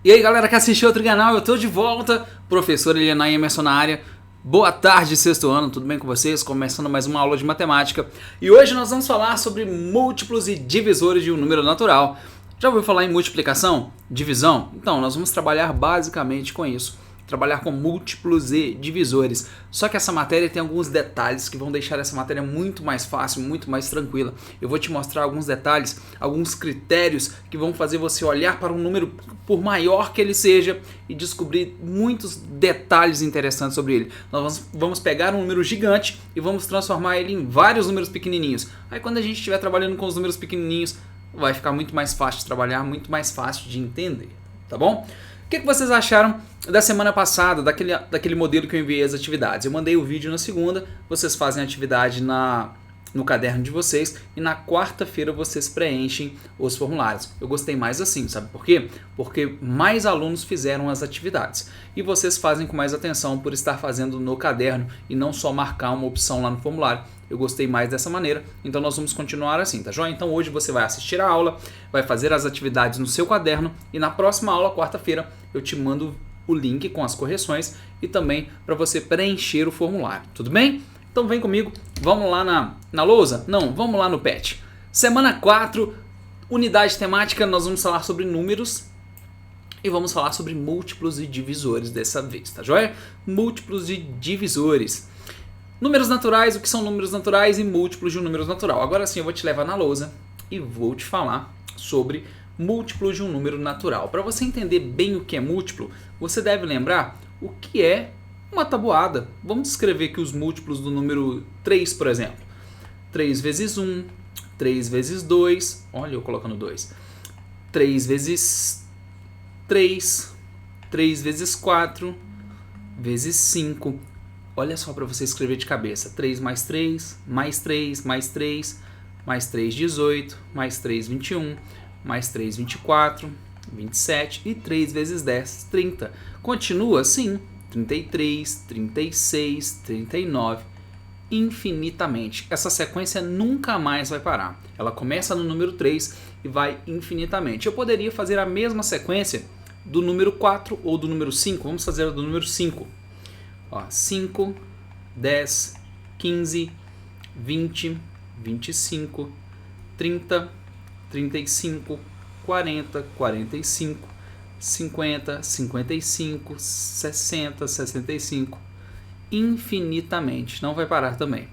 E aí galera que assistiu outro canal, eu tô de volta, professor Eliana Emerson na área. Boa tarde, sexto ano, tudo bem com vocês? Começando mais uma aula de matemática. E hoje nós vamos falar sobre múltiplos e divisores de um número natural. Já ouviu falar em multiplicação? Divisão? Então, nós vamos trabalhar basicamente com isso. Trabalhar com múltiplos e divisores. Só que essa matéria tem alguns detalhes que vão deixar essa matéria muito mais fácil, muito mais tranquila. Eu vou te mostrar alguns detalhes, alguns critérios que vão fazer você olhar para um número, por maior que ele seja, e descobrir muitos detalhes interessantes sobre ele. Nós vamos pegar um número gigante e vamos transformar ele em vários números pequenininhos. Aí quando a gente estiver trabalhando com os números pequenininhos, vai ficar muito mais fácil de trabalhar, muito mais fácil de entender, tá bom? O que vocês acharam da semana passada, daquele modelo que eu enviei as atividades? Eu mandei o vídeo na segunda, vocês fazem a atividade no caderno de vocês e na quarta-feira vocês preenchem os formulários. Eu gostei mais assim, sabe por quê? Porque mais alunos fizeram as atividades e vocês fazem com mais atenção por estar fazendo no caderno e não só marcar uma opção lá no formulário. Eu gostei mais dessa maneira, então nós vamos continuar assim, tá joia? Então hoje você vai assistir a aula, vai fazer as atividades no seu caderno e na próxima aula, quarta-feira, eu te mando o link com as correções e também para você preencher o formulário, tudo bem? Então vem comigo, vamos lá na lousa? Não, vamos lá no PET. Semana 4, unidade temática, nós vamos falar sobre números e vamos falar sobre múltiplos e divisores dessa vez, tá joia? Múltiplos e divisores. Números naturais, o que são números naturais e múltiplos de um número natural. Agora sim eu vou te levar na lousa e vou te falar sobre múltiplos de um número natural. Para você entender bem o que é múltiplo, você deve lembrar o que é uma tabuada. Vamos escrever aqui os múltiplos do número 3, por exemplo. 3 vezes 1, 3 vezes 2, olha eu colocando 2. 3 vezes 3, 3 vezes 4, vezes 5. Olha só para você escrever de cabeça. 3 mais 3, mais 3, mais 3, mais 3, 18, mais 3, 21, mais 3, 24, 27 e 3 vezes 10, 30. Continua assim, 33, 36, 39, infinitamente. Essa sequência nunca mais vai parar. Ela começa no número 3 e vai infinitamente. Eu poderia fazer a mesma sequência do número 4 ou do número 5. Vamos fazer a do número 5. Ó, 5, 10, 15, 20, 25, 30, 35, 40, 45, 50, 55, 60, 65, infinitamente, não vai parar também.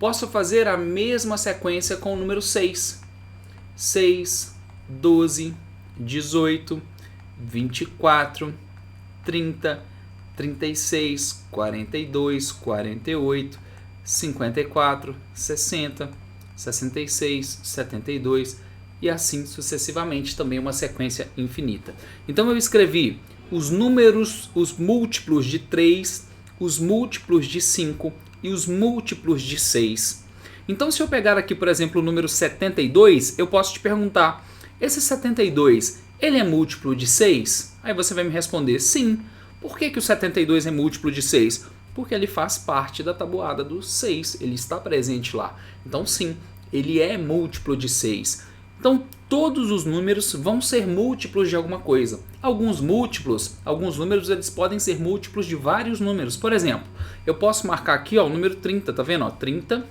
Posso fazer a mesma sequência com o número 6, 6, 12, 18, 24, 30, 36, 42, 48, 54, 60, 66, 72 e assim sucessivamente, também uma sequência infinita. Então eu escrevi os números, os múltiplos de 3, os múltiplos de 5 e os múltiplos de 6. Então se eu pegar aqui, por exemplo, o número 72, eu posso te perguntar, esse 72, ele é múltiplo de 6? Aí você vai me responder, sim. Por que o 72 é múltiplo de 6? Porque ele faz parte da tabuada do 6, ele está presente lá. Então sim, ele é múltiplo de 6. Então todos os números vão ser múltiplos de alguma coisa. Alguns números eles podem ser múltiplos de vários números. Por exemplo, eu posso marcar aqui ó, o número 30, tá vendo? Ó, 30,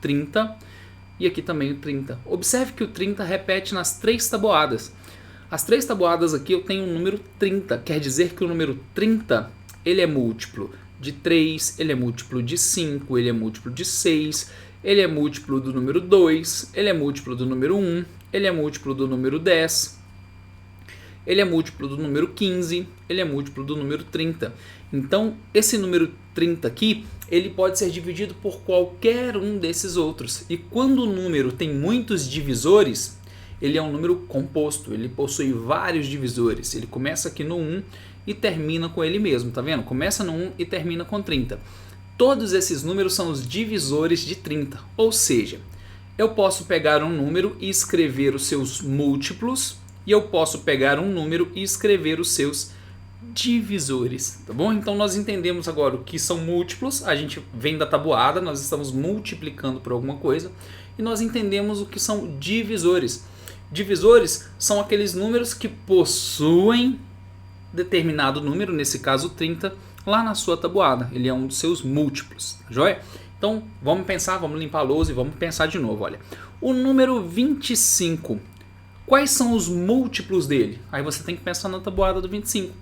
30 e aqui também o 30. Observe que o 30 repete nas 3 tabuadas. As 3 tabuadas aqui eu tenho o número 30, quer dizer que o número 30 ele é múltiplo de 3, ele é múltiplo de 5, ele é múltiplo de 6, ele é múltiplo do número 2, ele é múltiplo do número 1, ele é múltiplo do número 10, ele é múltiplo do número 15, ele é múltiplo do número 30. Então esse número 30 aqui, ele pode ser dividido por qualquer um desses outros. E quando o número tem muitos divisores, ele é um número composto, ele possui vários divisores. Ele começa aqui no 1 e termina com ele mesmo, tá vendo? Começa no 1 e termina com 30. Todos esses números são os divisores de 30, ou seja, eu posso pegar um número e escrever os seus múltiplos, e eu posso pegar um número e escrever os seus divisores, tá bom? Então nós entendemos agora o que são múltiplos, a gente vem da tabuada, nós estamos multiplicando por alguma coisa, e nós entendemos o que são divisores. Divisores são aqueles números que possuem determinado número, nesse caso 30, lá na sua tabuada. Ele é um dos seus múltiplos, tá joia? Então vamos pensar, vamos limpar a lousa e vamos pensar de novo. Olha, o número 25, quais são os múltiplos dele? Aí você tem que pensar na tabuada do 25.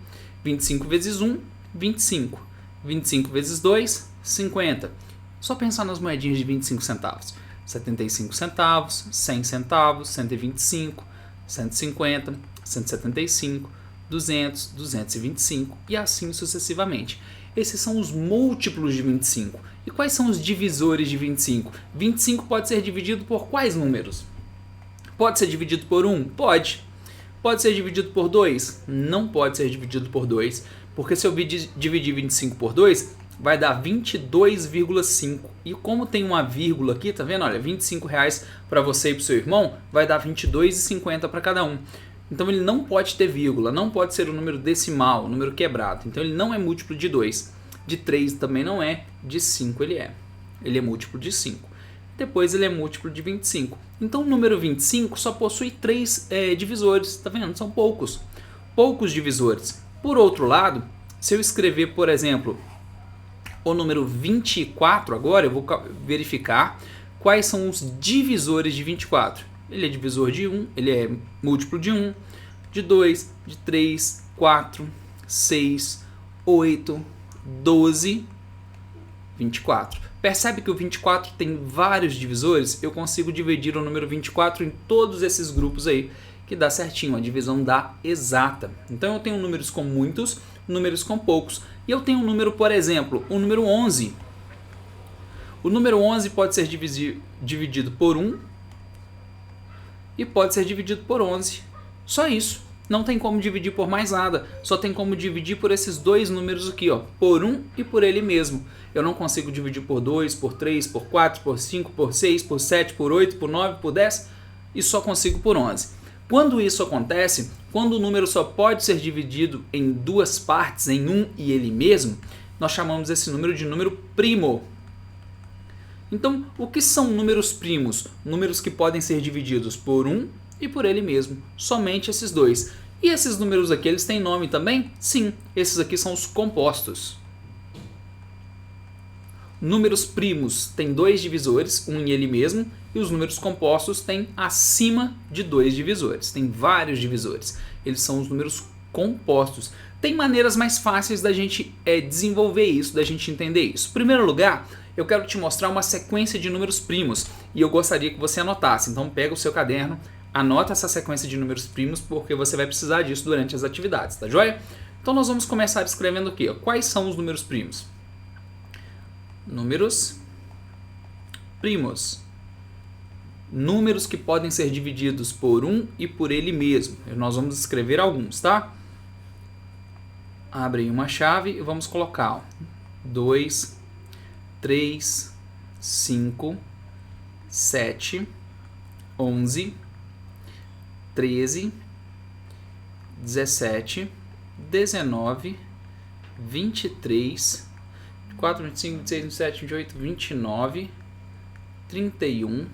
25 vezes 1, 25. 25 vezes 2, 50. Só pensar nas moedinhas de 25 centavos. 75 centavos, 100 centavos, 125, 150, 175, 200, 225 e assim sucessivamente. Esses são os múltiplos de 25. E quais são os divisores de 25? 25 pode ser dividido por quais números? Pode ser dividido por 1? Pode. Pode ser dividido por 2? Não pode ser dividido por 2, porque se eu dividir 25 por 2, vai dar 22,5. E como tem uma vírgula aqui, tá vendo? Olha, R$25 para você e para o seu irmão, vai dar 22,50 para cada um. Então ele não pode ter vírgula, não pode ser um número decimal, um número quebrado. Então ele não é múltiplo de 2. De 3 também não é, de 5 ele é. Ele é múltiplo de 5. Depois ele é múltiplo de 25. Então o número 25 só possui 3 divisores, tá vendo? São poucos. Poucos divisores. Por outro lado, se eu escrever, por exemplo, o número 24 agora, eu vou verificar quais são os divisores de 24. Ele é divisor de 1, ele é múltiplo de 1, de 2, de 3, 4, 6, 8, 12, 24. Percebe que o 24 tem vários divisores? Eu consigo dividir o número 24 em todos esses grupos aí, que dá certinho, a divisão dá exata. Então eu tenho números com muitos, números com poucos. E eu tenho um número, por exemplo, o número 11. O número 11 pode ser dividido por 1 e pode ser dividido por 11. Só isso. Não tem como dividir por mais nada. Só tem como dividir por esses dois números aqui, ó, por 1 e por ele mesmo. Eu não consigo dividir por 2, por 3, por 4, por 5, por 6, por 7, por 8, por 9, por 10 e só consigo por 11. Quando isso acontece, quando o número só pode ser dividido em duas partes, em 1 e ele mesmo, nós chamamos esse número de número primo. Então, o que são números primos? Números que podem ser divididos por 1 e por ele mesmo, somente esses dois. E esses números aqui, eles têm nome também? Sim, esses aqui são os compostos. Números primos têm 2 divisores, 1 e ele mesmo, e os números compostos têm acima de 2 divisores, tem vários divisores. Eles são os números compostos. Tem maneiras mais fáceis da gente desenvolver isso, da gente entender isso. Em primeiro lugar, eu quero te mostrar uma sequência de números primos e eu gostaria que você anotasse. Então pega o seu caderno, anota essa sequência de números primos porque você vai precisar disso durante as atividades, tá joia? Então nós vamos começar escrevendo aqui, ó, quais são os números primos? Números primos. Números que podem ser divididos por 1 e por ele mesmo. Nós vamos escrever alguns, tá? Abre uma chave e vamos colocar 2, 3, 5, 7, 11, 13, 17, 19, 23, 24, 25, 26, 27, 28, 29, 31.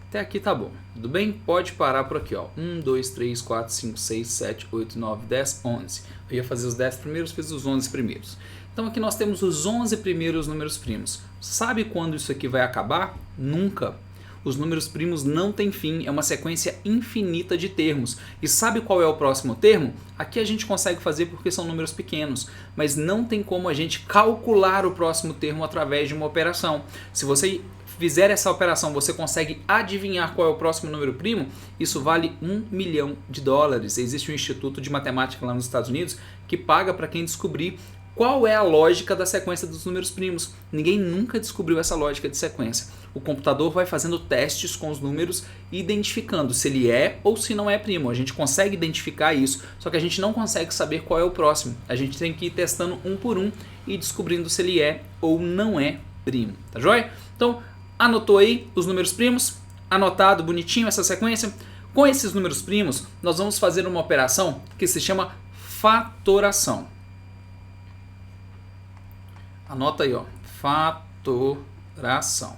Até aqui tá bom. Tudo bem? Pode parar por aqui, ó. 1, 2, 3, 4, 5, 6, 7, 8, 9, 10, 11. Eu ia fazer os 10 primeiros, fiz os 11 primeiros. Então aqui nós temos os 11 primeiros números primos. Sabe quando isso aqui vai acabar? Nunca. Os números primos não têm fim, é uma sequência infinita de termos. E sabe qual é o próximo termo? Aqui a gente consegue fazer porque são números pequenos, mas não tem como a gente calcular o próximo termo através de uma operação. Se você fizer essa operação, você consegue adivinhar qual é o próximo número primo, isso vale $1 milhão. Existe um instituto de matemática lá nos Estados Unidos que paga para quem descobrir qual é a lógica da sequência dos números primos. Ninguém nunca descobriu essa lógica de sequência. O computador vai fazendo testes com os números e identificando se ele é ou se não é primo. A gente consegue identificar isso, só que a gente não consegue saber qual é o próximo. A gente tem que ir testando um por um e descobrindo se ele é ou não é primo. Tá joia? Então, anotou aí os números primos? Anotado bonitinho essa sequência? Com esses números primos, nós vamos fazer uma operação que se chama fatoração. Anota aí, ó, fatoração.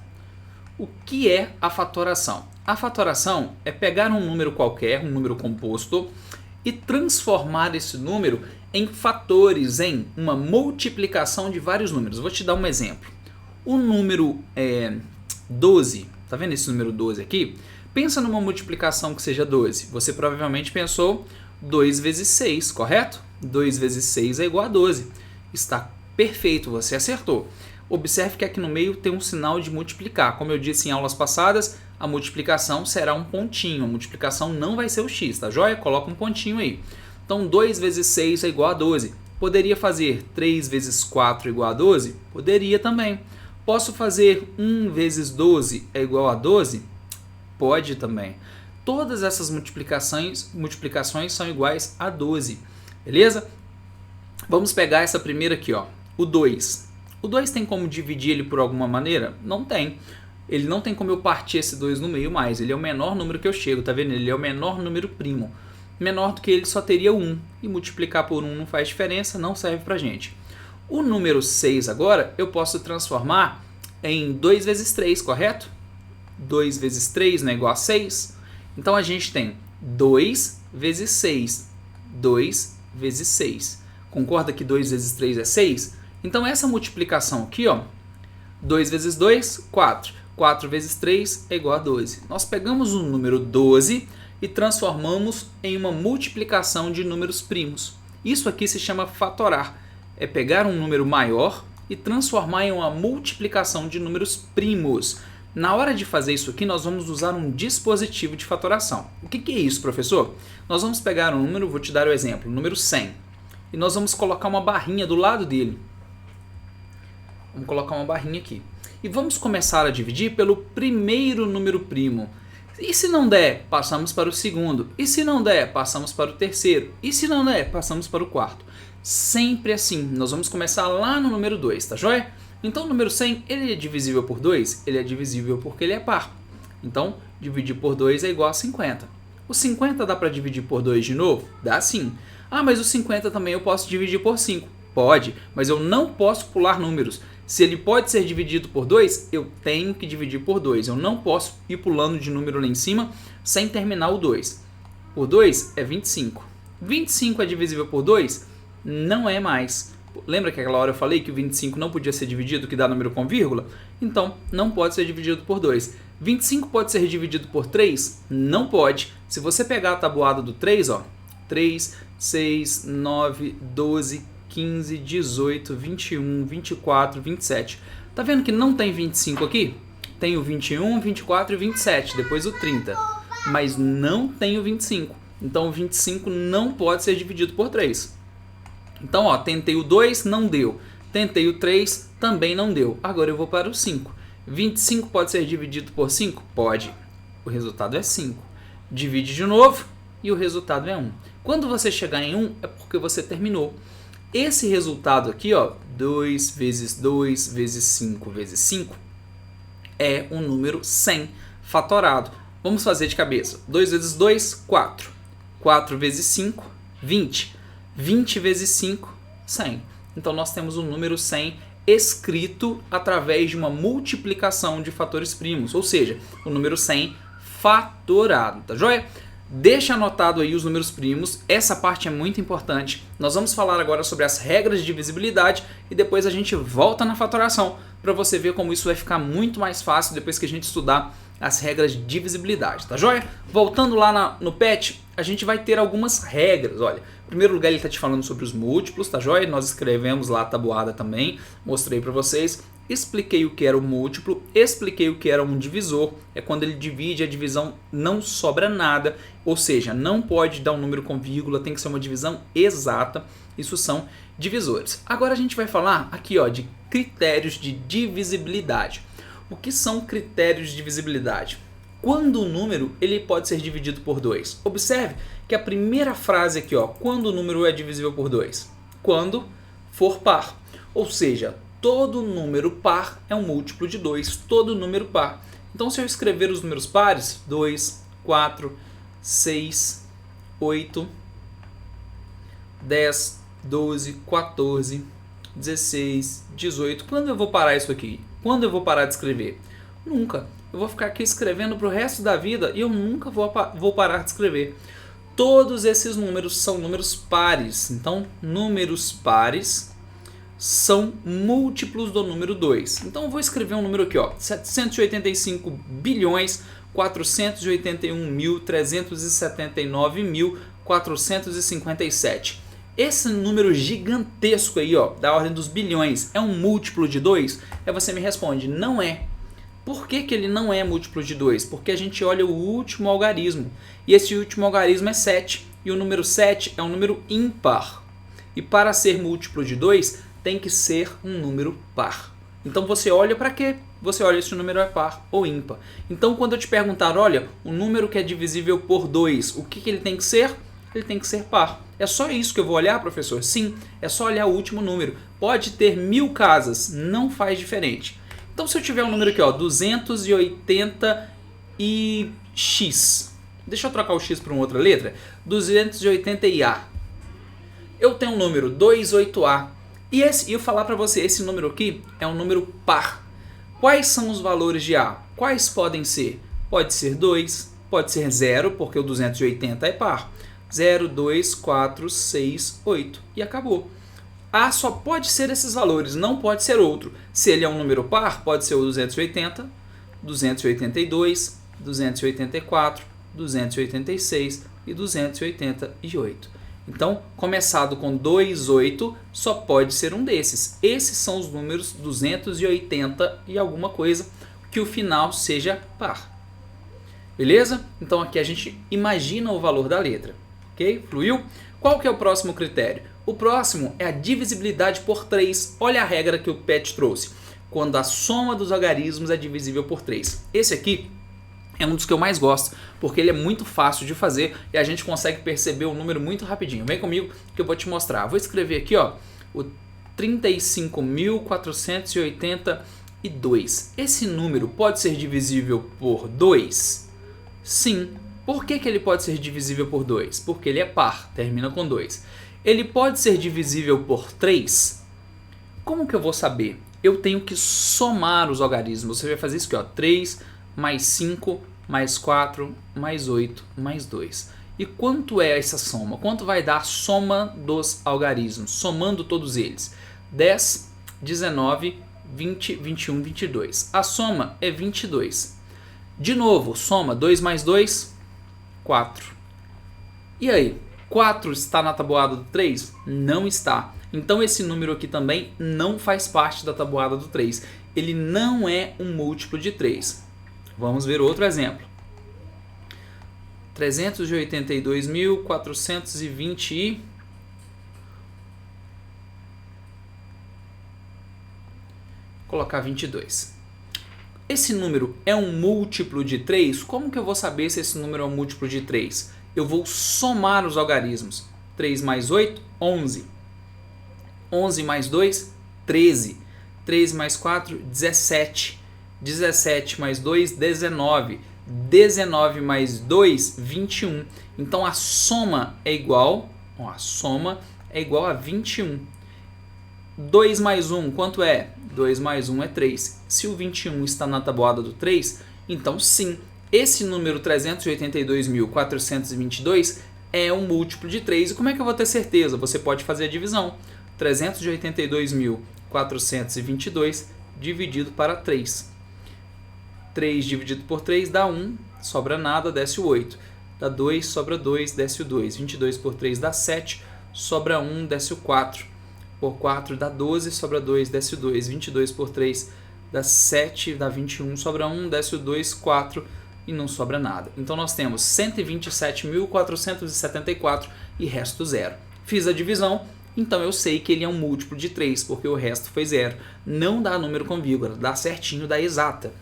O que é a fatoração? A fatoração é pegar um número qualquer, um número composto, e transformar esse número em fatores, em uma multiplicação de vários números. Vou te dar um exemplo. O número 12, tá vendo esse número 12 aqui? Pensa numa multiplicação que seja 12. Você provavelmente pensou 2 vezes 6, correto? 2 vezes 6 é igual a 12. Está perfeito, você acertou. Observe que aqui no meio tem um sinal de multiplicar. Como eu disse em aulas passadas, a multiplicação será um pontinho. A multiplicação não vai ser o x, tá joia? Coloca um pontinho aí. Então 2 vezes 6 é igual a 12. Poderia fazer 3 vezes 4 igual a 12? Poderia também. Posso fazer 1 vezes 12 é igual a 12? Pode também. Todas essas multiplicações são iguais a 12. Beleza? Vamos pegar essa primeira aqui, ó, o 2. O 2 tem como dividir ele por alguma maneira? Não tem. Ele não tem como eu partir esse 2 no meio mais. Ele é o menor número que eu chego, tá vendo? Ele é o menor número primo. Menor do que ele só teria 1. E multiplicar por 1 não faz diferença, não serve pra gente. O número 6 agora eu posso transformar em 2 vezes 3, correto? 2 vezes 3 não é igual a 6? Então a gente tem 2 vezes 6. 2 vezes 6. Concorda que 2 vezes 3 é 6? Então essa multiplicação aqui, ó, 2 vezes 2, 4. 4 vezes 3 é igual a 12. Nós pegamos o número 12 e transformamos em uma multiplicação de números primos. Isso aqui se chama fatorar. É pegar um número maior e transformar em uma multiplicação de números primos. Na hora de fazer isso aqui, nós vamos usar um dispositivo de fatoração. O que é isso, professor? Nós vamos pegar um número, vou te dar o exemplo, o número 100. E nós vamos colocar uma barrinha do lado dele. Vamos colocar uma barrinha aqui. E vamos começar a dividir pelo primeiro número primo. E se não der, passamos para o segundo. E se não der, passamos para o terceiro. E se não der, passamos para o quarto. Sempre assim. Nós vamos começar lá no número 2, tá joia? Então o número 100, ele é divisível por 2? Ele é divisível porque ele é par. Então, dividir por 2 é igual a 50. O 50 dá para dividir por 2 de novo? Dá sim. Ah, mas o 50 também eu posso dividir por 5. Pode, mas eu não posso pular números. Se ele pode ser dividido por 2, eu tenho que dividir por 2. Eu não posso ir pulando de número lá em cima sem terminar o 2. Por 2 é 25. 25 é divisível por 2? Não é mais. Lembra que aquela hora eu falei que o 25 não podia ser dividido, que dá número com vírgula? Então, não pode ser dividido por 2. 25 pode ser dividido por 3? Não pode. Se você pegar a tabuada do 3, ó, 3, 6, 9, 12, 15, 18, 21, 24, 27. Tá vendo que não tem 25 aqui? Tem o 21, 24 e 27, depois o 30. Mas não tem o 25. Então o 25 não pode ser dividido por 3. Então, ó, tentei o 2, não deu. Tentei o 3, também não deu. Agora eu vou para o 5. 25 pode ser dividido por 5? Pode. O resultado é 5. Divide de novo e o resultado é 1. Quando você chegar em 1, é porque você terminou. Esse resultado aqui, ó, 2 vezes 2 vezes 5 vezes 5, é um número 100 fatorado. Vamos fazer de cabeça. 2 vezes 2, 4. 4 vezes 5, 20. 20 vezes 5, 100. Então nós temos o número 100 escrito através de uma multiplicação de fatores primos, ou seja, o número 100 fatorado, tá joia? Deixa anotado aí os números primos, essa parte é muito importante. Nós vamos falar agora sobre as regras de divisibilidade e depois a gente volta na fatoração para você ver como isso vai ficar muito mais fácil depois que a gente estudar as regras de divisibilidade, tá joia? Voltando lá no PET, a gente vai ter algumas regras, olha. Em primeiro lugar, ele está te falando sobre os múltiplos, tá joia? Nós escrevemos lá a tabuada também, mostrei para vocês. Expliquei o que era o múltiplo, expliquei o que era um divisor. É quando ele divide, a divisão não sobra nada, ou seja, não pode dar um número com vírgula, tem que ser uma divisão exata. Isso são divisores. Agora a gente vai falar aqui, ó, de critérios de divisibilidade. O que são critérios de divisibilidade? Quando o número ele pode ser dividido por 2. Observe que a primeira frase aqui, ó, quando o número é divisível por 2? Quando for par. Ou seja, todo número par é um múltiplo de 2, todo número par. Então, se eu escrever os números pares, 2, 4, 6, 8, 10, 12, 14, 16, 18. Quando eu vou parar isso aqui? Quando eu vou parar de escrever? Nunca. Eu vou ficar aqui escrevendo para o resto da vida e eu nunca vou parar de escrever. Todos esses números são números pares. Então, números pares são múltiplos do número 2. Então, eu vou escrever um número aqui, ó, 785 bilhões 481.379.457. Esse número gigantesco aí, ó, da ordem dos bilhões, é um múltiplo de 2? Aí você me responde, não é. Por que ele não é múltiplo de 2? Porque a gente olha o último algarismo. E esse último algarismo é 7. E o número 7 é um número ímpar. E para ser múltiplo de 2, tem que ser um número par. Então você olha para quê? Você olha se o número é par ou ímpar. Então quando eu te perguntar, olha, um número que é divisível por 2, o que ele tem que ser? Ele tem que ser par. É só isso que eu vou olhar, professor? Sim, é só olhar o último número. Pode ter 1000 casas, não faz diferente. Então se eu tiver um número aqui, ó, 280 e x. Deixa eu trocar o x por uma outra letra. 280A. Eu tenho um número 28A. E eu falar para você, esse número aqui é um número par. Quais são os valores de A? Quais podem ser? Pode ser 2, pode ser 0, porque o 280 é par. 0, 2, 4, 6, 8. E acabou. A só pode ser esses valores, não pode ser outro. Se ele é um número par, pode ser o 280, 282, 284, 286 e 288. Então, começado com 28, só pode ser um desses. Esses são os números 280 e alguma coisa que o final seja par. Beleza? Então aqui a gente imagina o valor da letra. Ok? Fluiu? Qual que é o próximo critério? O próximo é a divisibilidade por 3. Olha a regra que o Pet trouxe. Quando a soma dos algarismos é divisível por 3. Esse aqui é um dos que eu mais gosto, porque ele é muito fácil de fazer e a gente consegue perceber o número muito rapidinho. Vem comigo que eu vou te mostrar. Vou escrever aqui, ó, o 35.482. Esse número pode ser divisível por 2? Sim. Por que ele pode ser divisível por 2? Porque ele é par, termina com 2. Ele pode ser divisível por 3? Como que eu vou saber? Eu tenho que somar os algarismos. Você vai fazer isso aqui, ó, 3 mais 5, mais 4, mais 8, mais 2. E quanto é essa soma? Quanto vai dar a soma dos algarismos? Somando todos eles. 10, 19, 20, 21, 22. A soma é 22. De novo, soma 2 mais 2, 4. E aí, 4 está na tabuada do 3? Não está. Então esse número aqui também não faz parte da tabuada do 3. Ele não é um múltiplo de 3. Vamos ver outro exemplo. 382.420 colocar 22. Esse número é um múltiplo de 3? Como que eu vou saber se esse número é um múltiplo de 3? Eu vou somar os algarismos. 3 mais 8, 11. 11 mais 2, 13. 13 mais 4, 17. 17 mais 2, 19. 19 mais 2, 21. Então a soma é igual, a 21. 2 mais 1, quanto é? 2 mais 1 é 3. Se o 21 está na tabuada do 3, então sim, esse número 382.422 é um múltiplo de 3. E como é que eu vou ter certeza? Você pode fazer a divisão. 382.422 dividido para 3. 3 dividido por 3 dá 1, sobra nada, desce o 8. Dá 2, sobra 2, desce o 2. 22 por 3 dá 7, sobra 1, desce o 4. Por 4 dá 12, sobra 2, desce o 2. 22 por 3 dá 7, dá 21, sobra 1, desce o 2, 4 e não sobra nada. Então nós temos 127.474 e resto 0. Fiz a divisão, então eu sei que ele é um múltiplo de 3, porque o resto foi 0. Não dá número com vírgula, dá certinho, dá exata.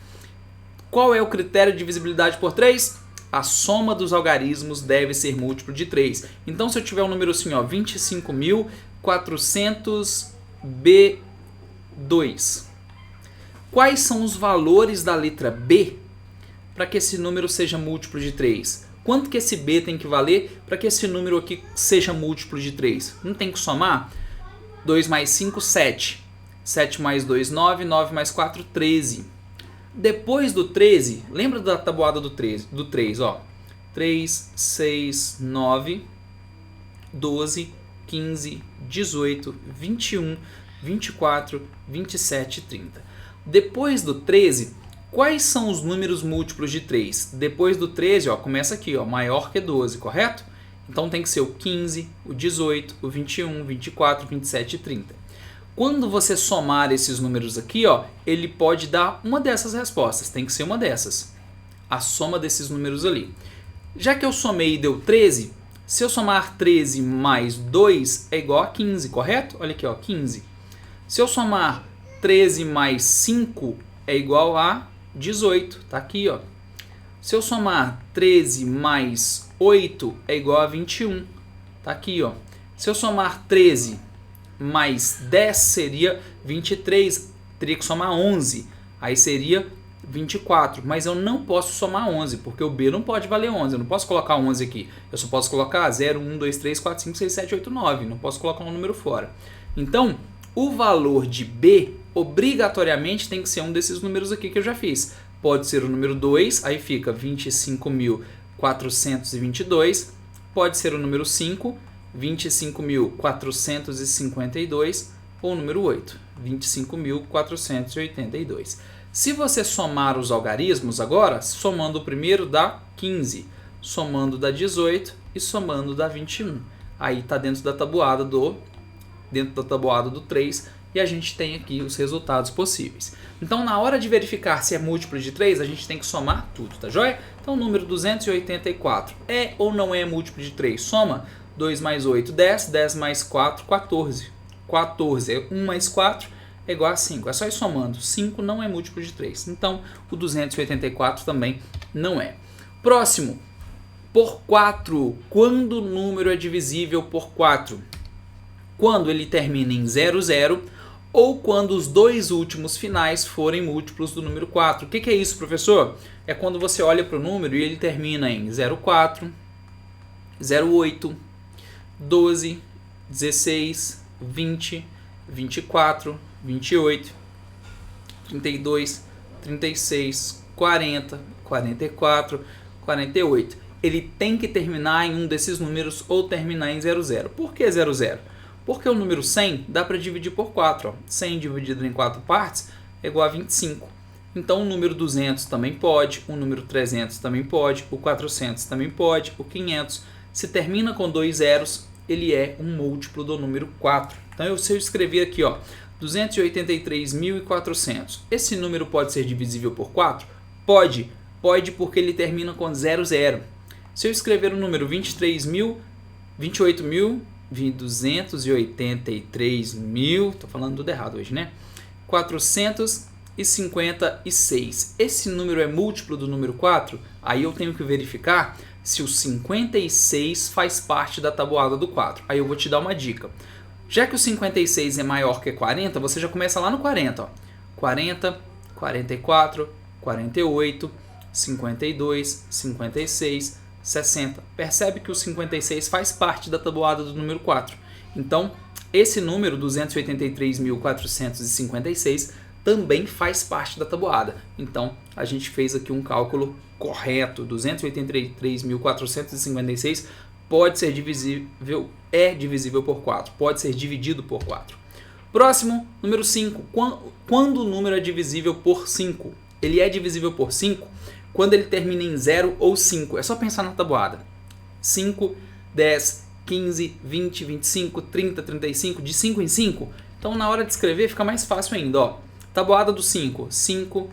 Qual é o critério de divisibilidade por 3? A soma dos algarismos deve ser múltiplo de 3. Então, se eu tiver um número assim, ó, 25.400B2, quais são os valores da letra B para que esse número seja múltiplo de 3? Quanto que esse B tem que valer para que esse número aqui seja múltiplo de 3? Não tem que somar? 2 mais 5, 7. 7 mais 2, 9. 9 mais 4, 13. Depois do 13, lembra da tabuada do 3, ó. 3, 6, 9, 12, 15, 18, 21, 24, 27 e 30. Depois do 13, quais são os números múltiplos de 3? Depois do 13, ó, começa aqui, ó, maior que 12, correto? Então tem que ser o 15, o 18, o 21, 24, 27 e 30. Quando você somar esses números aqui, ó, ele pode dar uma dessas respostas, tem que ser uma dessas. A soma desses números ali. Já que eu somei e deu 13, se eu somar 13 mais 2 é igual a 15, correto? Olha aqui, ó, 15. Se eu somar 13 mais 5 é igual a 18, tá aqui, ó. Se eu somar 13 mais 8 é igual a 21, tá aqui, ó. Se eu somar 13 mais 10 seria 23, teria que somar 11, aí seria 24, mas eu não posso somar 11, porque o B não pode valer 11, eu não posso colocar 11 aqui, eu só posso colocar 0, 1, 2, 3, 4, 5, 6, 7, 8, 9, não posso colocar um número fora. Então, o valor de B obrigatoriamente tem que ser um desses números aqui que eu já fiz. Pode ser o número 2, aí fica 25.422, pode ser o número 5, 25.452, ou o número 8, 25.482. Se você somar os algarismos agora, somando o primeiro dá 15, somando dá 18 e somando dá 21. Aí está dentro da tabuada do 3 e a gente tem aqui os resultados possíveis. Então, na hora de verificar se é múltiplo de 3, a gente tem que somar tudo, tá joia? Então, o número 284 é ou não é múltiplo de 3? Soma 2 mais 8, 10, 10 mais 4, 14. 14 1 mais 4 é igual a 5. É só ir somando. 5 não é múltiplo de 3. Então, o 284 também não é. Próximo. Por 4. Quando o número é divisível por 4? Quando ele termina em 0, 0 ou quando os dois últimos finais forem múltiplos do número 4. O que é isso, professor? É quando você olha para o número e ele termina em 04, 08, 12, 16, 20, 24, 28, 32, 36, 40, 44, 48. Ele tem que terminar em um desses números ou terminar em 00. Por que 00? Porque o número 100 dá para dividir por 4. Ó. 100 dividido em 4 partes é igual a 25. Então o número 200 também pode, o número 300 também pode, o 400 também pode, o 500. Se termina com 2 zeros, ele é um múltiplo do número 4. Então se eu escrever aqui, ó, 283.400, esse número pode ser divisível por 4? Pode. Pode porque ele termina com 00. Se eu escrever o número 283.000, tô falando tudo errado hoje, né? 456. Esse número é múltiplo do número 4? Aí eu tenho que verificar se o 56 faz parte da tabuada do 4. Aí eu vou te dar uma dica. Já que o 56 é maior que 40, você já começa lá no 40. Ó. 40, 44, 48, 52, 56, 60. Percebe que o 56 faz parte da tabuada do número 4. Então, esse número, 283.456, também faz parte da tabuada. Então, a gente fez aqui um cálculo correto. 283.456 pode ser divisível, é divisível por 4. Pode ser dividido por 4. Próximo, número 5. Quando o número é divisível por 5? Ele é divisível por 5 quando ele termina em 0 ou 5. É só pensar na tabuada. 5, 10, 15, 20, 25, 30, 35, de 5 em 5. Então, na hora de escrever, fica mais fácil ainda. Ó. Tabuada do 5. 5,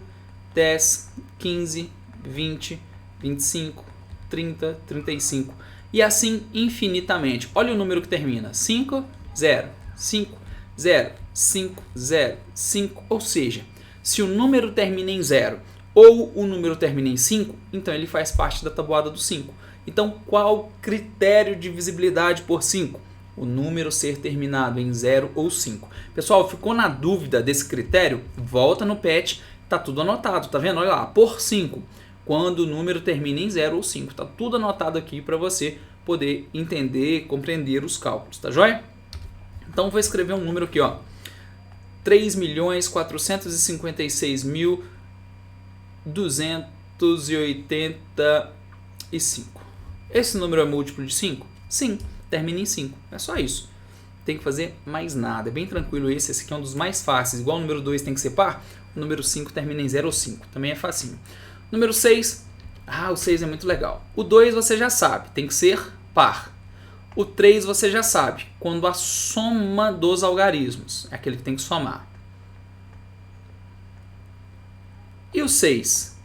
10, 15, 20, 25, 30, 35. E assim infinitamente. Olha o número que termina. 5, 0, 5, 0, 5, 0, 5. Ou seja, se o número termina em 0 ou o número termina em 5, então ele faz parte da tabuada do 5. Então, qual critério de divisibilidade por 5? O número ser terminado em 0 ou 5. Pessoal, ficou na dúvida desse critério? Volta no PET, tá tudo anotado, tá vendo? Olha lá, por 5, quando o número termina em 0 ou 5. Tá tudo anotado aqui para você poder entender, compreender os cálculos, tá joia? Então, vou escrever um número aqui, ó. 3.456.285. Esse número é múltiplo de 5? Sim, termina em 5. É só isso. Tem que fazer mais nada. É bem tranquilo esse. Esse aqui é um dos mais fáceis. Igual o número 2 tem que ser par, o número 5 termina em 0 ou 5. Também é facinho. Número 6. O 6 é muito legal. O 2 você já sabe, tem que ser par. O 3 você já sabe, quando a soma dos algarismos. É aquele que tem que somar. E o 6?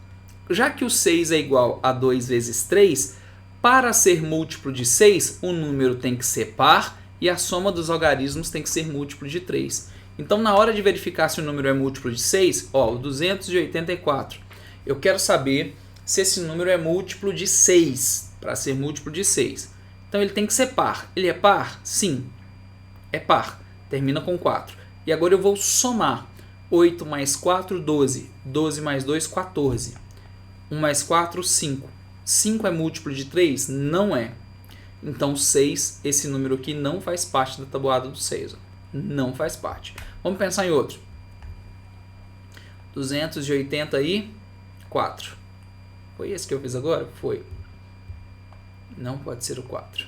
Já que o 6 é igual a 2 vezes 3, para ser múltiplo de 6, o número tem que ser par e a soma dos algarismos tem que ser múltiplo de 3. Então, na hora de verificar se o número é múltiplo de 6, o 284, eu quero saber se esse número é múltiplo de 6, para ser múltiplo de 6. Então, ele tem que ser par. Ele é par? Sim, é par. Termina com 4. E agora eu vou somar. 8 mais 4, 12. 12 mais 2, 14. 1 mais 4, 5. 5 é múltiplo de 3? Não é. Então, 6, esse número aqui não faz parte da tabuada do 6. Não faz parte. Vamos pensar em outro. 284. Foi esse que eu fiz agora? Foi. Não pode ser o 4.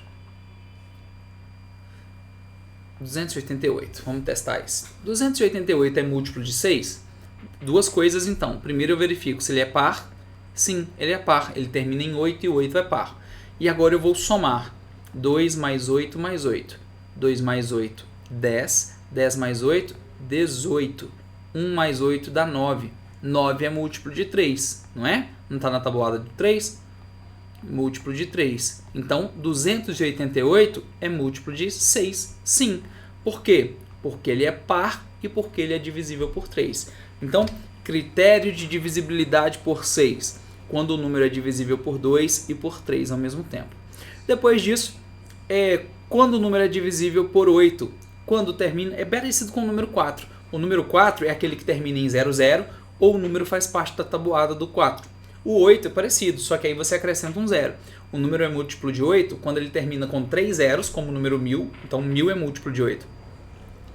288. Vamos testar esse. 288 é múltiplo de 6? Duas coisas, então. Primeiro eu verifico se ele é par. Sim, ele é par. Ele termina em 8 e 8 é par. E agora eu vou somar. 2 mais 8 mais 8. 2 mais 8, 10. 10 mais 8, 18. 1 mais 8 dá 9. 9 é múltiplo de 3, não é? Não está na tabuada de 3? Múltiplo de 3. Então, 288 é múltiplo de 6, sim. Por quê? Porque ele é par e porque ele é divisível por 3. Então, critério de divisibilidade por 6, quando o número é divisível por 2 e por 3 ao mesmo tempo. Depois disso, quando o número é divisível por 8, quando termina, é parecido com o número 4. O número 4 é aquele que termina em 00 ou o número faz parte da tabuada do 4. O 8 é parecido, só que aí você acrescenta um 0. O número é múltiplo de 8 quando ele termina com 3 zeros, como o número 1000, então 1000 é múltiplo de 8.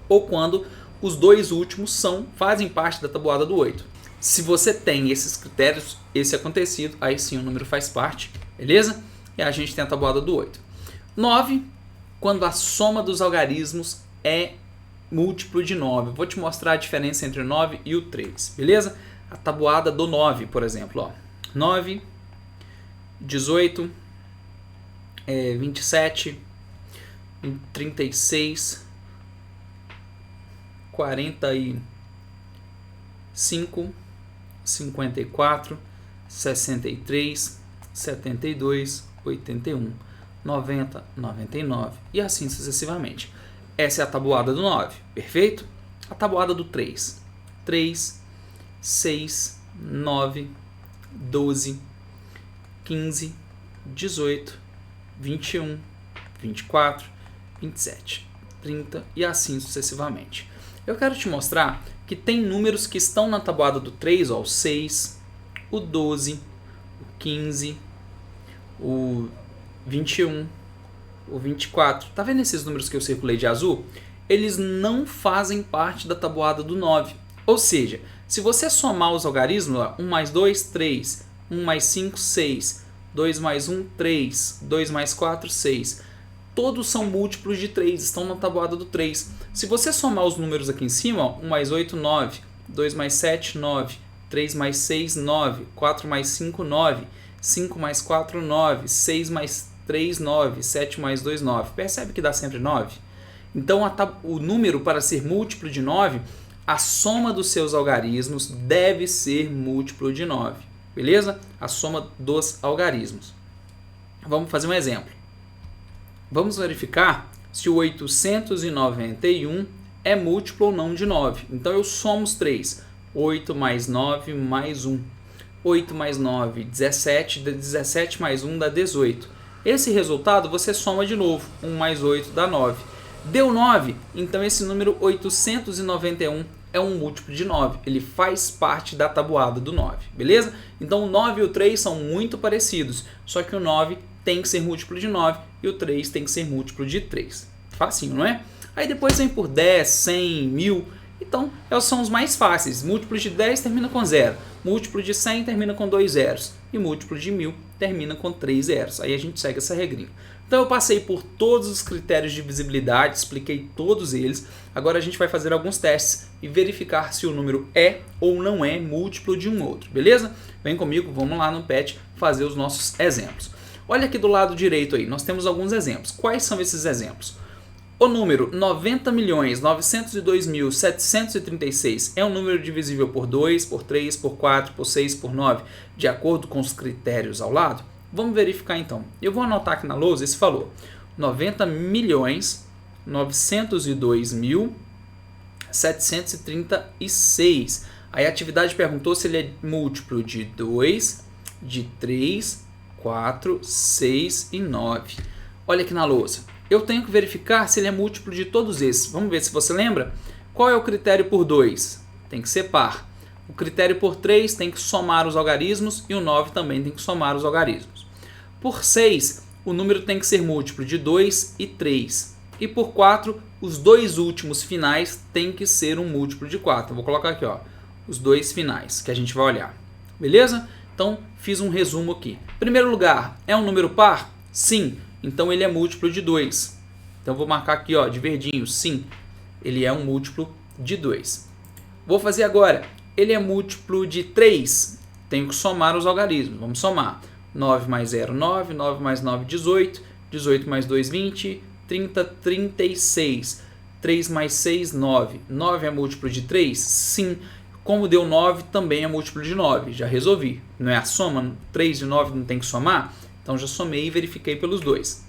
Ou quando os dois últimos fazem parte da tabuada do 8. Se você tem esses critérios, esse acontecido, aí sim o número faz parte, beleza? E a gente tem a tabuada do 8. 9, quando a soma dos algarismos é múltiplo de 9. Vou te mostrar a diferença entre o 9 e o 3, beleza? A tabuada do 9, por exemplo, 9, 18, 27, 36, 45, 54, 63, 72, 81, 90, 99 e assim sucessivamente. Essa é a tabuada do 9, perfeito? A tabuada do 3. 3, 6, 9, 12, 15, 18, 21, 24, 27, 30 e assim sucessivamente. Eu quero te mostrar que tem números que estão na tabuada do 3, o 6, o 12, o 15, o 21, o 24. Tá vendo esses números que eu circulei de azul? Eles não fazem parte da tabuada do 9. Ou seja, se você somar os algarismos, 1 mais 2, 3, 1 mais 5, 6, 2 mais 1, 3, 2 mais 4, 6. Todos são múltiplos de 3, estão na tabuada do 3. Se você somar os números aqui em cima, 1 mais 8, 9, 2 mais 7, 9, 3 mais 6, 9, 4 mais 5, 9, 5 mais 4, 9, 6 mais 3, 9, 7 mais 2, 9. Percebe que dá sempre 9? Então, o número, para ser múltiplo de 9, a soma dos seus algarismos deve ser múltiplo de 9. Beleza? A soma dos algarismos. Vamos fazer um exemplo. Vamos verificar se o 891 é múltiplo ou não de 9. Então, eu somo os 3. 8 mais 9 mais 1. 8 mais 9, 17. 17 mais 1 dá 18. Esse resultado você soma de novo. 1 mais 8 dá 9. Deu 9, então esse número 891 é um múltiplo de 9. Ele faz parte da tabuada do 9, beleza? Então o 9 e o 3 são muito parecidos, só que o 9 tem que ser múltiplo de 9 e o 3 tem que ser múltiplo de 3. Facinho, não é? Aí depois vem por 10, 100, 1000 Então, elas são os mais fáceis. Múltiplo de 10 termina com 0. Múltiplo de 100 termina com 2 zeros. E múltiplo de 1000 termina com 3 zeros. Aí a gente segue essa regrinha. Então eu passei por todos os critérios de divisibilidade, expliquei todos eles. Agora a gente vai fazer alguns testes e verificar se o número é ou não é múltiplo de um outro, beleza? Vem comigo, vamos lá no PET fazer os nossos exemplos. Olha aqui do lado direito aí, nós temos alguns exemplos. Quais são esses exemplos? O número 90.902.736 é um número divisível por 2, por 3, por 4, por 6, por 9, de acordo com os critérios ao lado? Vamos verificar então. Eu vou anotar aqui na lousa esse valor. 90.902.736. Aí a atividade perguntou se ele é múltiplo de 2, de 3, 4, 6 e 9. Olha aqui na lousa. Eu tenho que verificar se ele é múltiplo de todos esses. Vamos ver se você lembra. Qual é o critério por 2? Tem que ser par. O critério por 3 tem que somar os algarismos e o 9 também tem que somar os algarismos. Por 6, o número tem que ser múltiplo de 2 e 3. E por 4, os dois últimos finais tem que ser um múltiplo de 4. Eu vou colocar aqui, ó, os dois finais que a gente vai olhar. Beleza? Então, fiz um resumo aqui. Em primeiro lugar, é um número par? Sim. Então, ele é múltiplo de 2. Então, vou marcar aqui, ó, de verdinho. Sim, ele é um múltiplo de 2. Vou fazer agora. Ele é múltiplo de 3. Tenho que somar os algarismos. Vamos somar. 9 mais 0, 9. 9 mais 9, 18. 18 mais 2, 20. 30, 36. 3 mais 6, 9. 9 é múltiplo de 3? Sim. Como deu 9, também é múltiplo de 9. Já resolvi. Não é a soma? 3 e 9 não tem que somar? Então já somei e verifiquei pelos dois.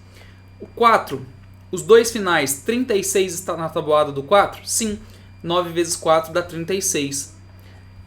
O 4. Os dois finais. 36 está na tabuada do 4? Sim. 9 vezes 4 dá 36.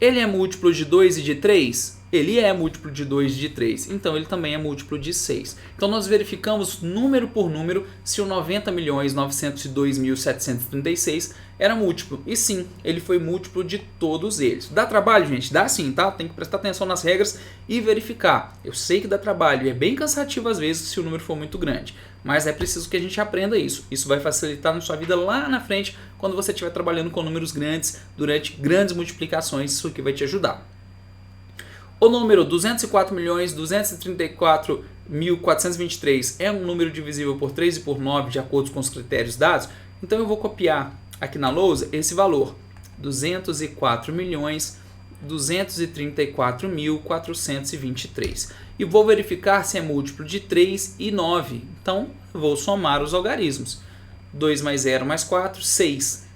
Ele é múltiplo de 2 e de 3? Ele é múltiplo de 2 e de 3. Então, ele também é múltiplo de 6. Então, nós verificamos número por número se o 90.902.736 era múltiplo. E sim, ele foi múltiplo de todos eles. Dá trabalho, gente? Dá sim, tá? Tem que prestar atenção nas regras e verificar. Eu sei que dá trabalho e é bem cansativo às vezes se o número for muito grande. Mas é preciso que a gente aprenda isso. Isso vai facilitar na sua vida lá na frente, quando você estiver trabalhando com números grandes, durante grandes multiplicações. Isso aqui vai te ajudar. O número 204.234.423 é um número divisível por 3 e por 9, de acordo com os critérios dados. Então eu vou copiar aqui na lousa esse valor. 204.234.423. E vou verificar se é múltiplo de 3 e 9. Então eu vou somar os algarismos. 2 mais 0 mais 4, 6.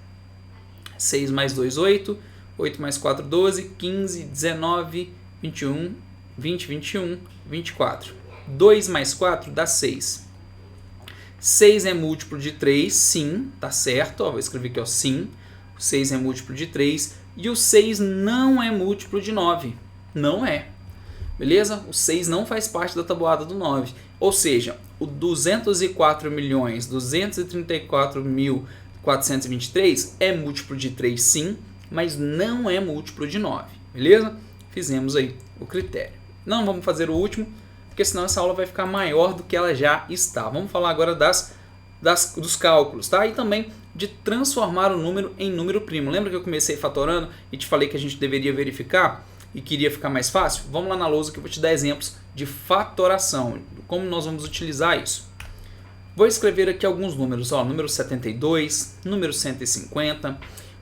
6 mais 2, 8. 8 mais 4, 12. 15, 19... 21, 20, 21, 24. 2 mais 4 dá 6. 6 é múltiplo de 3, sim, tá certo. Ó, vou escrever aqui, ó, sim. O 6 é múltiplo de 3. E o 6 não é múltiplo de 9. Não é. Beleza? O 6 não faz parte da tabuada do 9. Ou seja, o 204.234.423 é múltiplo de 3, sim, mas não é múltiplo de 9. Beleza? Fizemos aí o critério. Não vamos fazer o último, porque senão essa aula vai ficar maior do que ela já está. Vamos falar agora dos cálculos, tá? E também de transformar o número em número primo. Lembra que eu comecei fatorando e te falei que a gente deveria verificar e queria ficar mais fácil? Vamos lá na lousa que eu vou te dar exemplos de fatoração, como nós vamos utilizar isso. Vou escrever aqui alguns números, ó, número 72, número 150,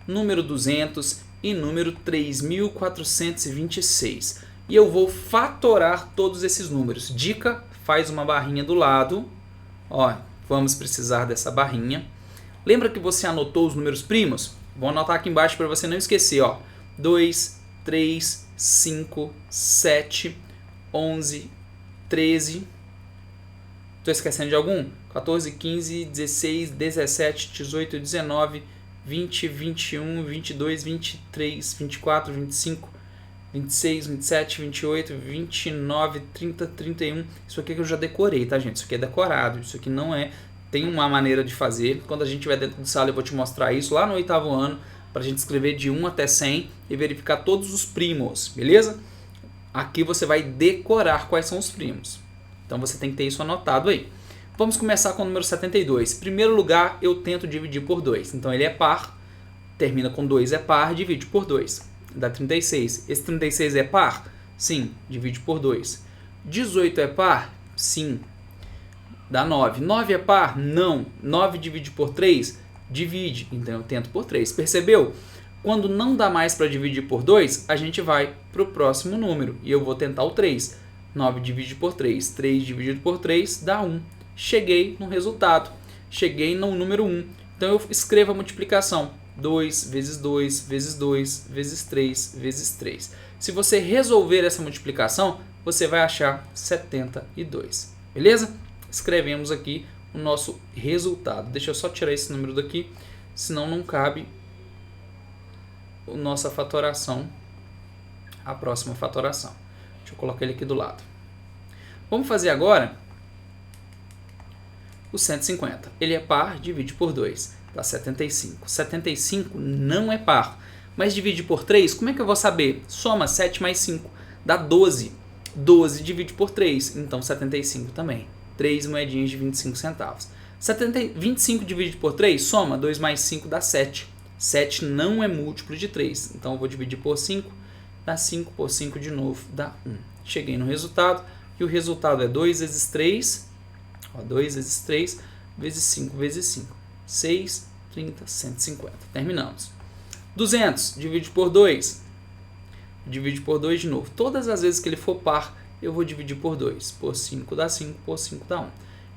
número 200 e número 3.426. E eu vou fatorar todos esses números. Dica, faz uma barrinha do lado. Ó, vamos precisar dessa barrinha. Lembra que você anotou os números primos? Vou anotar aqui embaixo para você não esquecer. Ó. 2, 3, 5, 7, 11, 13. Estou esquecendo de algum? 14, 15, 16, 17, 18, 19... 20, 21, 22, 23, 24, 25, 26, 27, 28, 29, 30, 31. Isso aqui que eu já decorei, tá, gente? Isso aqui é decorado. Isso aqui não é... Tem uma maneira de fazer. Quando a gente estiver dentro de sala, eu vou te mostrar isso lá no 8º ano, para a gente escrever de 1 até 100 e verificar todos os primos, beleza? Aqui você vai decorar quais são os primos. Então você tem que ter isso anotado aí. Vamos começar com o número 72. Em primeiro lugar, eu tento dividir por 2. Então ele é par. termina com 2, é par, divide por 2. Dá 36. Esse 36 é par? Sim, divide por 2. 18 é par? Sim. Dá 9. 9 é par? Não. 9 divide por 3? Divide. Então eu tento por 3. Percebeu? Quando não dá mais para dividir por 2, a gente vai para o próximo número. E eu vou tentar o 3. 9 divide por 3. 3 dividido por 3 dá 1. Cheguei no resultado. Cheguei no número 1. Então eu escrevo a multiplicação. 2 vezes 2 vezes 2 vezes 3 vezes 3. Se você resolver essa multiplicação, você vai achar 72. Beleza? Escrevemos aqui o nosso resultado. Deixa eu só tirar esse número daqui, senão não cabe a nossa fatoração, a próxima fatoração. Deixa eu colocar ele aqui do lado. Vamos fazer agora o 150. Ele é par, divide por 2. Dá 75. 75 não é par. Mas divide por 3, como é que eu vou saber? Soma 7 mais 5, dá 12. 12 divide por 3, então 75 também. 3 moedinhas de 25 centavos. 25 dividido por 3, soma 2 mais 5 dá 7. 7 não é múltiplo de 3, então eu vou dividir por 5, dá 5 por 5 de novo, dá 1. Cheguei no resultado, e o resultado é 2 vezes 3, 2 vezes 3, vezes 5 vezes 5. 6, 30, 150. Terminamos. 200, divide por 2. Divide por 2 de novo. Todas as vezes que ele for par, eu vou dividir por 2. Por 5 dá 5, por 5 dá 1.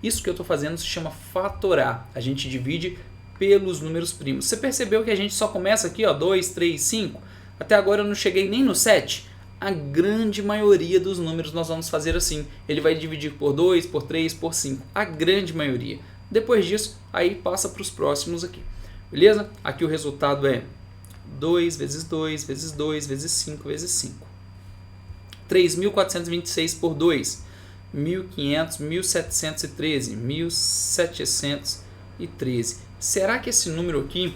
Isso que eu estou fazendo se chama fatorar. A gente divide pelos números primos. Você percebeu que a gente só começa aqui, 2, 3, 5? Até agora eu não cheguei nem no 7. A grande maioria dos números nós vamos fazer assim. Ele vai dividir por 2, por 3, por 5. A grande maioria. Depois disso, aí passa para os próximos aqui. Beleza? Aqui o resultado é 2 vezes 2 vezes 2 vezes 5 vezes 5. 3.426 por 2. 1.500, 1.713, 1.713. Será que esse número aqui,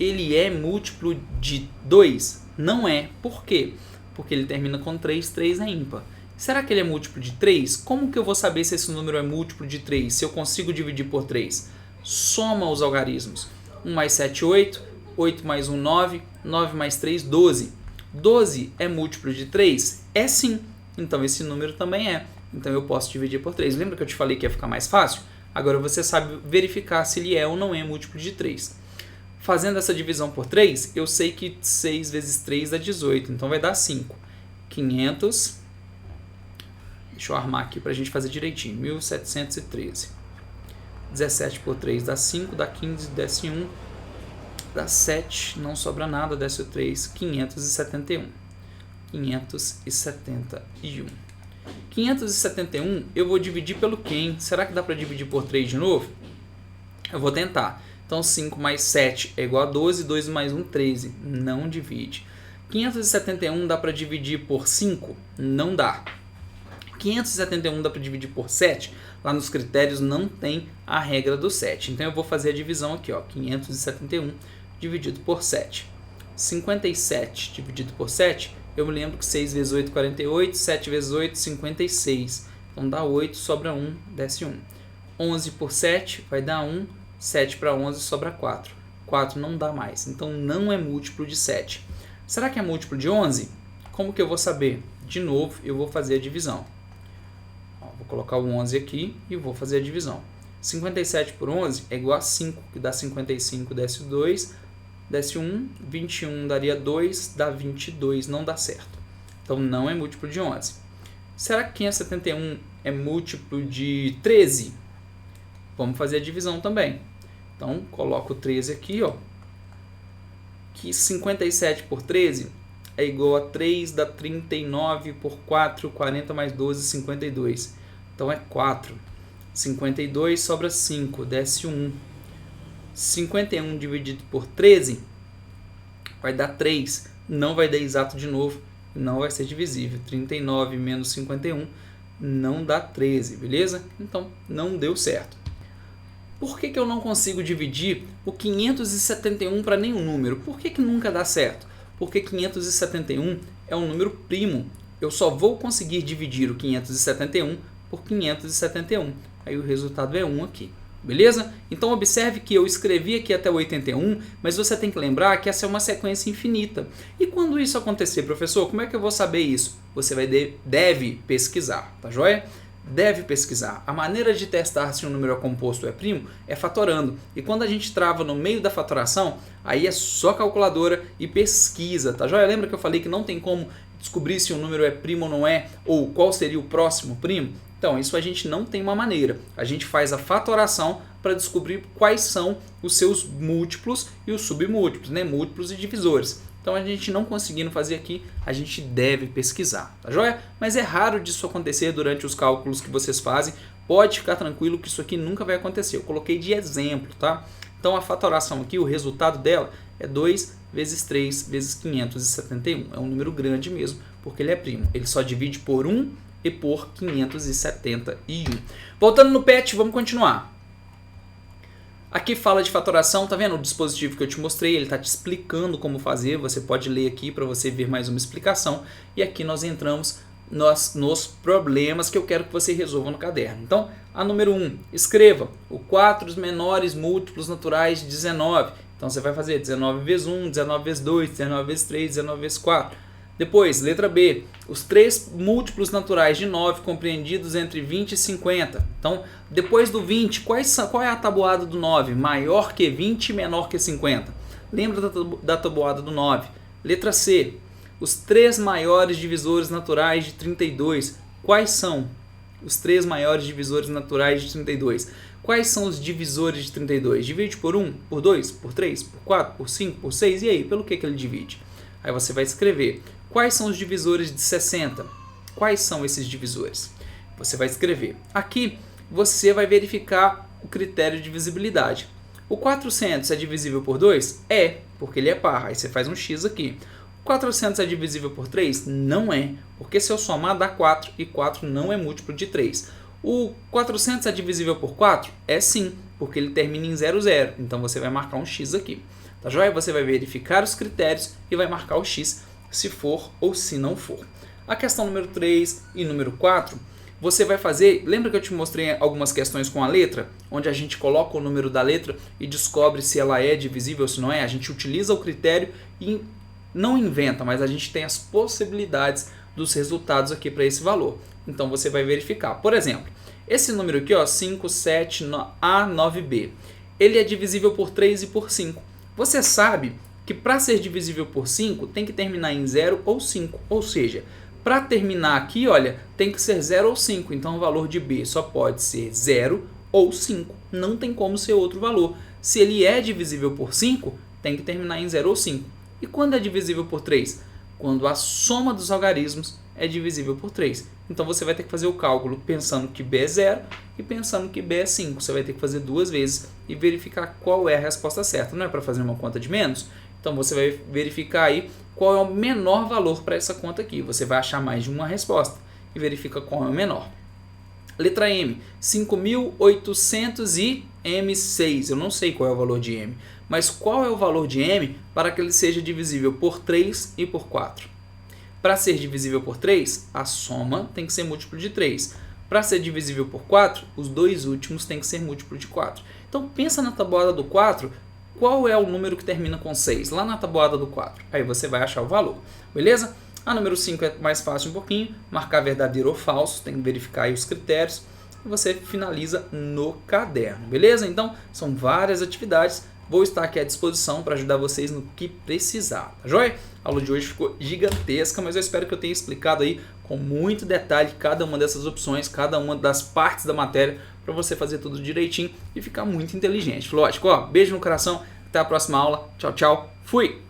ele é múltiplo de 2? Não é. Por quê? Porque ele termina com 3, 3 é ímpar. Será que ele é múltiplo de 3? Como que eu vou saber se esse número é múltiplo de 3? Se eu consigo dividir por 3? Soma os algarismos. 1 mais 7, 8. 8 mais 1, 9. 9 mais 3, 12. 12 é múltiplo de 3? É sim. Então esse número também é. Então eu posso dividir por 3. Lembra que eu te falei que ia ficar mais fácil? Agora você sabe verificar se ele é ou não é múltiplo de 3. Fazendo essa divisão por 3, eu sei que 6 vezes 3 dá 18. Então vai dar 5. 500... Deixa eu armar aqui para a gente fazer direitinho. 1.713. 17 por 3 dá 5, dá 15, desce 1, dá 7, não sobra nada, desce o 3, 571. 571. 571 eu vou dividir pelo quem? Será que dá para dividir por 3 de novo? Eu vou tentar. Então 5 mais 7 é igual a 12, 2 mais 1, 13. Não divide. 571 dá para dividir por 5? Não dá. 571 dá para dividir por 7, lá nos critérios não tem a regra do 7. Então eu vou fazer a divisão aqui, 571 dividido por 7. 57 dividido por 7, eu me lembro que 6 vezes 8, 48, 7 vezes 8, 56. Então dá 8, sobra 1, desce 1. 11 por 7 vai dar 1, 7 para 11 sobra 4. 4 não dá mais, então não é múltiplo de 7. Será que é múltiplo de 11? Como que eu vou saber? De novo, eu vou fazer a divisão. Vou colocar o 11 aqui e vou fazer a divisão. 57 por 11 é igual a 5, que dá 55, desce 2, desce 1, 21 daria 2, dá 22, não dá certo. Então não é múltiplo de 11. Será que 571 é múltiplo de 13? Vamos fazer a divisão também. Então coloco o 13 aqui, que 57 por 13 é igual a 3, dá 39 por 4, 40 mais 12, 52. Então é 4. 52 sobra 5, desce 1. 51 dividido por 13 vai dar 3. Não vai dar exato de novo, não vai ser divisível. 39 menos 51 não dá 13, beleza? Então não deu certo. Por que eu não consigo dividir o 571 para nenhum número? Por que nunca dá certo? Porque 571 é um número primo. Eu só vou conseguir dividir o 571 por 571. Aí o resultado é 1 aqui. beleza? Então observe que eu escrevi aqui até o 81, mas você tem que lembrar que essa é uma sequência infinita. E quando isso acontecer, professor, como é que eu vou saber isso? Você deve pesquisar, tá joia? Deve pesquisar. A maneira de testar se um número é composto ou é primo é fatorando. E quando a gente trava no meio da fatoração, aí é só calculadora e pesquisa, tá joia? Lembra que eu falei que não tem como descobrir se um número é primo ou não é, ou qual seria o próximo primo? Então, isso a gente não tem uma maneira. A gente faz a fatoração para descobrir quais são os seus múltiplos e os submúltiplos, né? Múltiplos e divisores. Então, a gente não conseguindo fazer aqui, a gente deve pesquisar, tá joia? Mas é raro disso acontecer durante os cálculos que vocês fazem. Pode ficar tranquilo que isso aqui nunca vai acontecer. Eu coloquei de exemplo, tá? Então, a fatoração aqui, o resultado dela é 2 vezes 3 vezes 571. É um número grande mesmo, porque ele é primo. Ele só divide por 1 e por 571. Voltando no PET, vamos continuar. Aqui fala de fatoração, tá vendo o dispositivo que eu te mostrei? Ele está te explicando como fazer, você pode ler aqui para você ver mais uma explicação. E aqui nós entramos nos problemas que eu quero que você resolva no caderno. Então, a número 1, escreva o 4 os menores múltiplos naturais de 19. Então, você vai fazer 19 vezes 1, 19 vezes 2, 19 vezes 3, 19 vezes 4. Depois, letra B, os 3 múltiplos naturais de 9 compreendidos entre 20 e 50. Então, depois do 20, qual é a tabuada do 9? Maior que 20 e menor que 50. Lembra da tabuada do 9. Letra C, os 3 maiores divisores naturais de 32. Quais são os 3 maiores divisores naturais de 32? Quais são os divisores de 32? Divide por 1, por 2, por 3, por 4, por 5, por 6. E aí, pelo que ele divide? Aí você vai escrever. Quais são os divisores de 60? Quais são esses divisores? Você vai escrever. Aqui você vai verificar o critério de divisibilidade. O 400 é divisível por 2? É, porque ele é par. Aí você faz um X aqui. O 400 é divisível por 3? Não é, porque se eu somar dá 4 e 4 não é múltiplo de 3. O 400 é divisível por 4? É sim, porque ele termina em 00. Então você vai marcar um X aqui. Tá joia? Você vai verificar os critérios e vai marcar o X se for ou se não for. A questão número 3 e número 4, você vai fazer... Lembra que eu te mostrei algumas questões com a letra? Onde a gente coloca o número da letra e descobre se ela é divisível ou se não é. A gente utiliza o critério e não inventa, mas a gente tem as possibilidades dos resultados aqui para esse valor. Então você vai verificar. Por exemplo, esse número aqui, ó, 57A9B, ele é divisível por 3 e por 5. Você sabe que para ser divisível por 5 tem que terminar em 0 ou 5, ou seja, para terminar aqui, olha, tem que ser 0 ou 5, então o valor de B só pode ser 0 ou 5, não tem como ser outro valor. Se ele é divisível por 5, tem que terminar em 0 ou 5. E quando é divisível por 3? Quando a soma dos algarismos é divisível por 3. Então você vai ter que fazer o cálculo pensando que B é 0 e pensando que B é 5. Você vai ter que fazer 2 vezes e verificar qual é a resposta certa. Não é para fazer uma conta de menos? Então você vai verificar aí qual é o menor valor para essa conta aqui. Você vai achar mais de uma resposta e verifica qual é o menor. Letra M, 5.800 e M6. Eu não sei qual é o valor de M, mas qual é o valor de M para que ele seja divisível por 3 e por 4? Para ser divisível por 3, a soma tem que ser múltiplo de 3. Para ser divisível por 4, os dois últimos têm que ser múltiplo de 4. Então pensa na tabuada do 4, qual é o número que termina com 6? Lá na tabuada do 4. Aí você vai achar o valor, beleza? A número 5 é mais fácil um pouquinho, marcar verdadeiro ou falso, tem que verificar aí os critérios e você finaliza no caderno, beleza? Então, são várias atividades, vou estar aqui à disposição para ajudar vocês no que precisar, tá joia? A aula de hoje ficou gigantesca, mas eu espero que eu tenha explicado aí com muito detalhe cada uma dessas opções, cada uma das partes da matéria, para você fazer tudo direitinho e ficar muito inteligente. Lógico, ó, beijo no coração, até a próxima aula, tchau, tchau, fui!